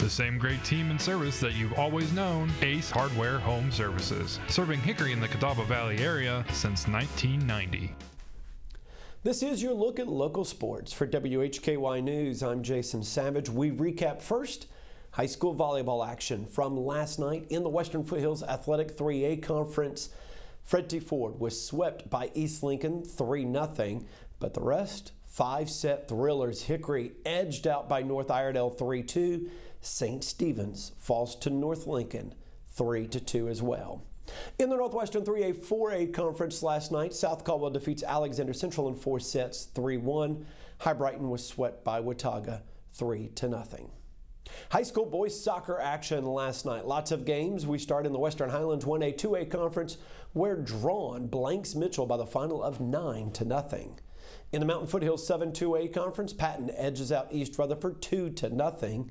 The same great team and service that you've always known, Ace Hardware Home Services, serving Hickory in the Catawba Valley area since 1990. This is your look at local sports. For WHKY News, I'm Jason Savage. We recap first high school volleyball action from last night in the Western Foothills Athletic 3A Conference. Fred T. Ford was swept by East Lincoln 3-0, but the rest, 5-set thrillers. Hickory edged out by North Iredell 3-2. St. Stephen's falls to North Lincoln 3-2 as well. In the Northwestern 3A 4A Conference last night, South Caldwell defeats Alexander Central in 4 sets 3-1. High Brighton was swept by Watauga 3-0. High school boys soccer action last night. Lots of games. We start in the Western Highlands 1A 2A Conference, where Drawn blanks Mitchell by the final of 9-0. In the Mountain Foothills 7-2A Conference, Patton edges out East Rutherford 2-0.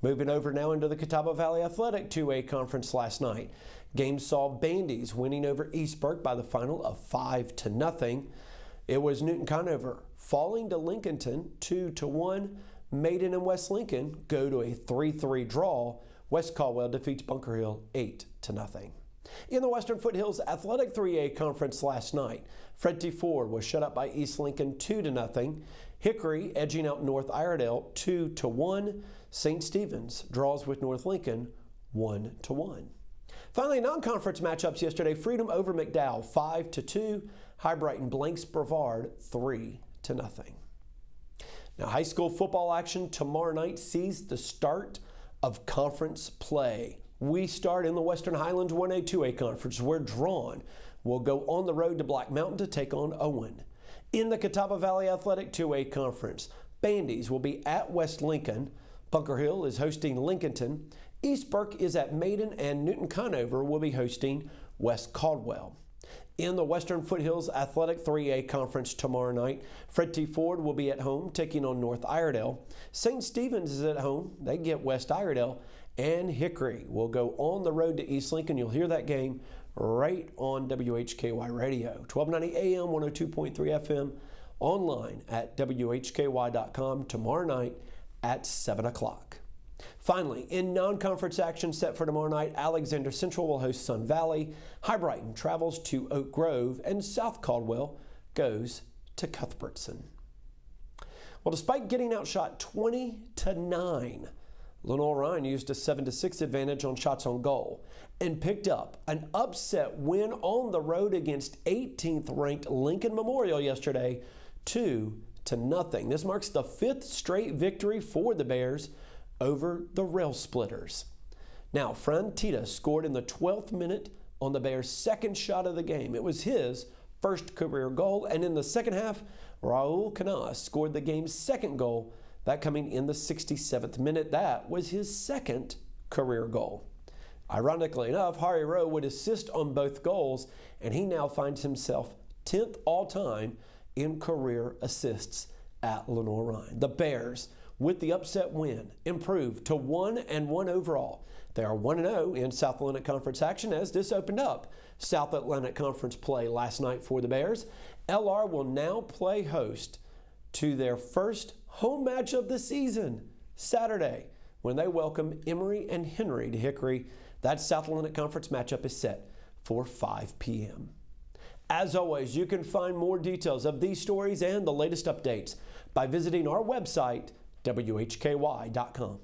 Moving over now into the Catawba Valley Athletic 2A Conference last night. Games saw Bandy's winning over East Burke by the final of 5-0. It was Newton Conover falling to Lincolnton 2-1. Maiden and West Lincoln go to a 3-3 draw. West Caldwell defeats Bunker Hill 8-0. In the Western Foothills Athletic 3A Conference last night, Fred T. Ford was shut up by East Lincoln 2-0. Hickory edging out North Iredell 2-1. St. Stephen's draws with North Lincoln 1-1. Finally, non-conference matchups yesterday. Freedom over McDowell 5-2. High Brighton blanks Brevard 3-0. Now, high school football action tomorrow night sees the start of conference play. We start in the Western Highlands 1A 2A Conference, where Drawn will go on the road to Black Mountain to take on Owen. In the Catawba Valley Athletic 2A Conference, Bandy's will be at West Lincoln. Bunker Hill is hosting Lincolnton. East Burke is at Maiden, and Newton Conover will be hosting West Caldwell. In the Western Foothills Athletic 3A Conference tomorrow night, Fred T. Ford will be at home taking on North Iredell. St. Stephen's is at home. They get West Iredell. And Hickory will go on the road to East Lincoln. You'll hear that game right on WHKY Radio. 1290 AM, 102.3 FM, online at WHKY.com tomorrow night at 7 o'clock. Finally, in non-conference action set for tomorrow night, Alexander Central will host Sun Valley. High Brighton travels to Oak Grove, and South Caldwell goes to Cuthbertson. Well, despite getting outshot 20-9, Lenoir-Rhyne used a 7-6 advantage on shots on goal and picked up an upset win on the road against 18th-ranked Lincoln Memorial yesterday, 2-0. This marks the 5th straight victory for the Bears over the Rail Splitters. Now, Fran Tita scored in the 12th minute on the Bears' second shot of the game. It was his first career goal, and in the second half, Raul Canas scored the game's second goal, that coming in the 67th minute. That was his second career goal. Ironically enough, Harry Rowe would assist on both goals, and he now finds himself 10th all-time in career assists at Lenoir-Rhyne. The Bears, with the upset win, improved to 1-1 overall. They are 1-0 in South Atlantic Conference action, as this opened up South Atlantic Conference play last night for the Bears. LR will now play host to their first home match of the season Saturday, when they welcome Emory and Henry to Hickory. That South Atlantic Conference matchup is set for 5 p.m. As always, you can find more details of these stories and the latest updates by visiting our website, WHKY.com.